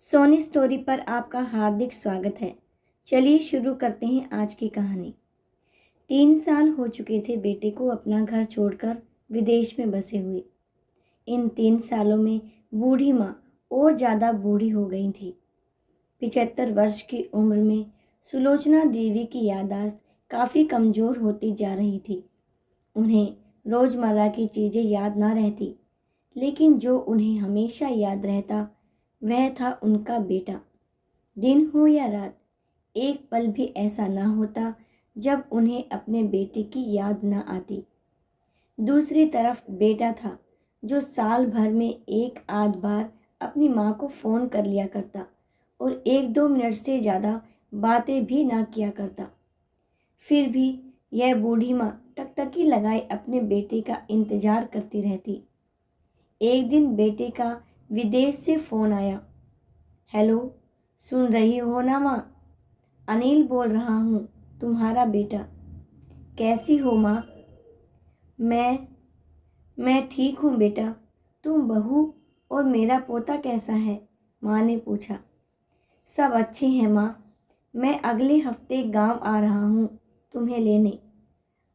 Soni story पर आपका हार्दिक स्वागत है। चलिए शुरू करते हैं आज की कहानी। 3 साल हो चुके थे बेटे को अपना घर छोड़कर विदेश में बसे हुए। इन 3 सालों में बूढ़ी माँ और ज़्यादा बूढ़ी हो गई थी। 75 वर्ष की उम्र में सुलोचना देवी की याददाश्त काफ़ी कमज़ोर होती जा रही थी। उन्हें रोज़मर्रा की चीज़ें याद ना रहती, लेकिन जो उन्हें हमेशा याद रहता वह था उनका बेटा। दिन हो या रात, एक पल भी ऐसा ना होता जब उन्हें अपने बेटे की याद ना आती। दूसरी तरफ बेटा था जो साल भर में एक आध बार अपनी माँ को फ़ोन कर लिया करता और 1-2 मिनट से ज़्यादा बातें भी ना किया करता। फिर भी यह बूढ़ी माँ टकटकी लगाए अपने बेटे का इंतज़ार करती रहती। एक दिन बेटे का विदेश से फ़ोन आया। हेलो, सुन रही हो ना माँ? अनिल बोल रहा हूँ, तुम्हारा बेटा। कैसी हो माँ? मैं ठीक हूँ बेटा। तुम बहू और मेरा पोता कैसा है? माँ ने पूछा। सब अच्छे हैं माँ। मैं अगले हफ्ते गांव आ रहा हूँ तुम्हें लेने।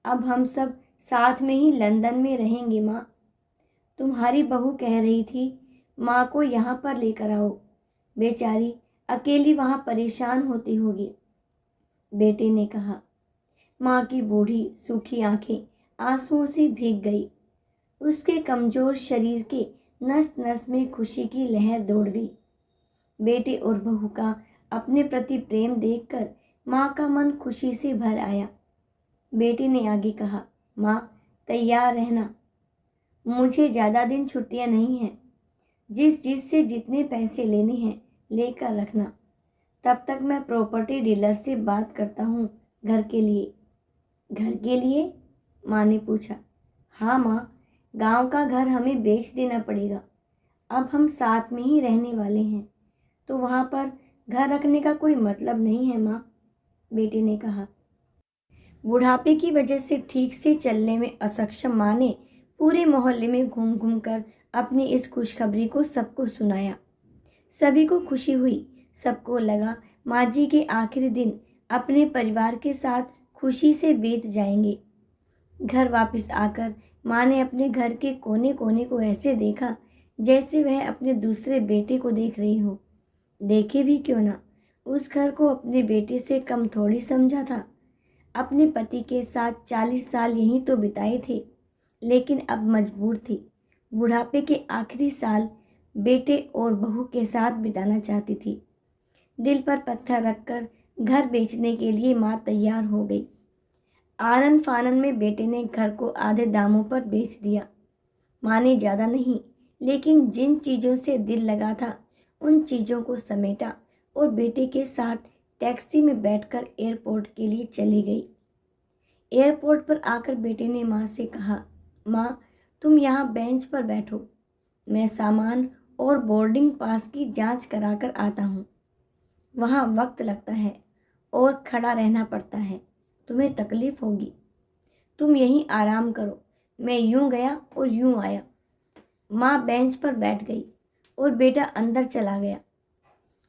अब हम सब साथ में ही लंदन में रहेंगे माँ। तुम्हारी बहू कह रही थी माँ को यहाँ पर लेकर आओ, बेचारी अकेली वहाँ परेशान होती होगी, बेटे ने कहा। माँ की बूढ़ी सूखी आंखें आंसुओं से भीग गई। उसके कमजोर शरीर के नस नस में खुशी की लहर दौड़ गई। बेटे और बहू का अपने प्रति प्रेम देखकर माँ का मन खुशी से भर आया। बेटे ने आगे कहा, माँ तैयार रहना, मुझे ज़्यादा दिन छुट्टियाँ नहीं हैं। जिस चीज़ से जितने पैसे लेने हैं लेकर रखना। तब तक मैं प्रॉपर्टी डीलर से बात करता हूँ घर के लिए। घर के लिए? माँ ने पूछा। हाँ माँ, गांव का घर हमें बेच देना पड़ेगा। अब हम साथ में ही रहने वाले हैं, तो वहाँ पर घर रखने का कोई मतलब नहीं है माँ, बेटे ने कहा। बुढ़ापे की वजह से ठीक से चलने में असक्षम माँ ने पूरे मोहल्ले में घूम घूम कर अपनी इस खुशखबरी को सबको सुनाया। सभी को खुशी हुई। सबको लगा माँ जी के आखिरी दिन अपने परिवार के साथ खुशी से बीत जाएंगे। घर वापस आकर माँ ने अपने घर के कोने कोने को ऐसे देखा जैसे वह अपने दूसरे बेटे को देख रही हो। देखे भी क्यों ना, उस घर को अपने बेटे से कम थोड़ी समझा था। अपने पति के साथ 40 साल यहीं तो बिताए थे, लेकिन अब मजबूर थी। बुढ़ापे के आखिरी साल बेटे और बहू के साथ बिताना चाहती थी। दिल पर पत्थर रखकर घर बेचने के लिए माँ तैयार हो गई। आनन फानन में बेटे ने घर को आधे दामों पर बेच दिया। माँ ने ज़्यादा नहीं, लेकिन जिन चीज़ों से दिल लगा था उन चीज़ों को समेटा और बेटे के साथ टैक्सी में बैठकर एयरपोर्ट के लिए चली गई। एयरपोर्ट पर आकर बेटे ने माँ से कहा, माँ तुम यहाँ बेंच पर बैठो, मैं सामान और बोर्डिंग पास की जांच कराकर आता हूँ। वहाँ वक्त लगता है और खड़ा रहना पड़ता है, तुम्हें तकलीफ होगी। तुम यहीं आराम करो, मैं यूं गया और यूं आया। माँ बेंच पर बैठ गई और बेटा अंदर चला गया।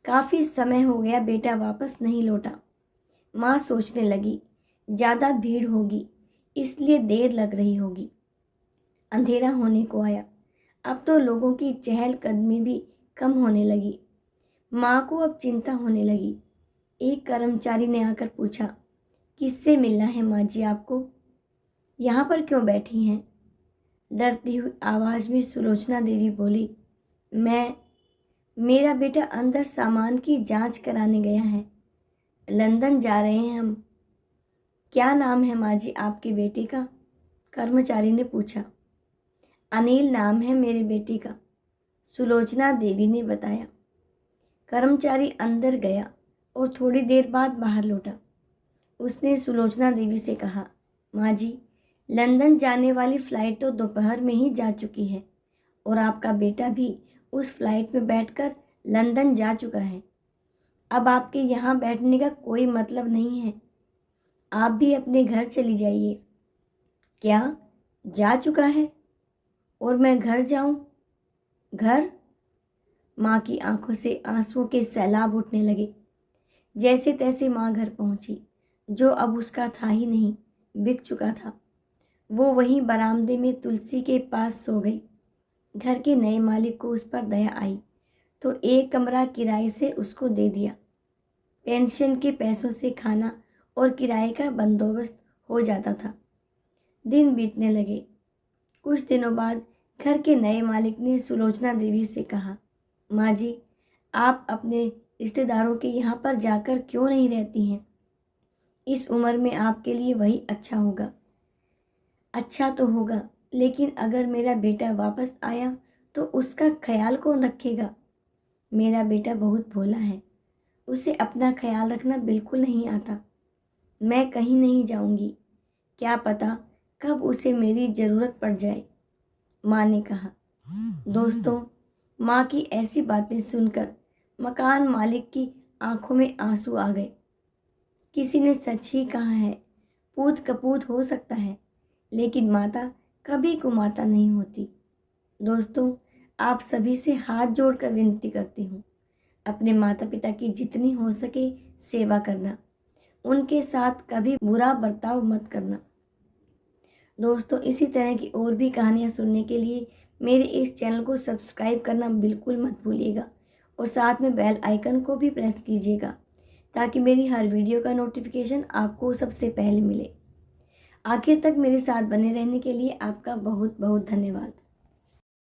काफ़ी समय हो गया बेटा वापस नहीं लौटा। माँ सोचने लगी, ज़्यादा भीड़ होगी इसलिए देर लग रही होगी। अंधेरा होने को आया। अब तो लोगों की चहलकदमी भी कम होने लगी। माँ को अब चिंता होने लगी। एक कर्मचारी ने आकर पूछा, किससे मिलना है माँ जी आपको? यहाँ पर क्यों बैठी हैं? डरती हुई आवाज़ में सुलोचना देवी बोली, मेरा बेटा अंदर सामान की जांच कराने गया है। लंदन जा रहे हैं हम। क्या नाम है माँ जी आपके बेटे का? कर्मचारी ने पूछा। अनिल नाम है मेरे बेटे का, सुलोचना देवी ने बताया। कर्मचारी अंदर गया और थोड़ी देर बाद बाहर लौटा। उसने सुलोचना देवी से कहा, माँ जी लंदन जाने वाली फ़्लाइट तो दोपहर में ही जा चुकी है और आपका बेटा भी उस फ्लाइट में बैठकर लंदन जा चुका है। अब आपके यहाँ बैठने का कोई मतलब नहीं है। आप भी अपने घर चली जाइए। क्या? जा चुका है और मैं घर जाऊँ? घर? माँ की आंखों से आंसुओं के सैलाब उठने लगे। जैसे तैसे माँ घर पहुंची। जो अब उसका था ही नहीं, बिक चुका था। वो वहीं बरामदे में तुलसी के पास सो गई। घर के नए मालिक को उस पर दया आई तो एक कमरा किराए से उसको दे दिया। पेंशन के पैसों से खाना और किराए का बंदोबस्त हो जाता था। दिन बीतने लगे। कुछ दिनों बाद घर के नए मालिक ने सुलोचना देवी से कहा, माँ जी, आप अपने रिश्तेदारों के यहाँ पर जाकर क्यों नहीं रहती हैं? इस उम्र में आपके लिए वही अच्छा होगा। अच्छा तो होगा, लेकिन अगर मेरा बेटा वापस आया तो उसका ख्याल कौन रखेगा? मेरा बेटा बहुत भोला है, उसे अपना ख्याल रखना बिल्कुल नहीं आता। मैं कहीं नहीं जाऊंगी, क्या पता कब उसे मेरी ज़रूरत पड़ जाए, माँ ने कहा। दोस्तों, माँ की ऐसी बातें सुनकर मकान मालिक की आंखों में आंसू आ गए। किसी ने सच ही कहा है, पूत कपूत हो सकता है, लेकिन माता कभी कुमाता नहीं होती। दोस्तों, आप सभी से हाथ जोड़कर विनती करती हूँ, अपने माता पिता की जितनी हो सके सेवा करना, उनके साथ कभी बुरा बर्ताव मत करना। दोस्तों, इसी तरह की और भी कहानियाँ सुनने के लिए मेरे इस चैनल को सब्सक्राइब करना बिल्कुल मत भूलिएगा और साथ में बेल आइकन को भी प्रेस कीजिएगा ताकि मेरी हर वीडियो का नोटिफिकेशन आपको सबसे पहले मिले। आखिर तक मेरे साथ बने रहने के लिए आपका बहुत बहुत धन्यवाद।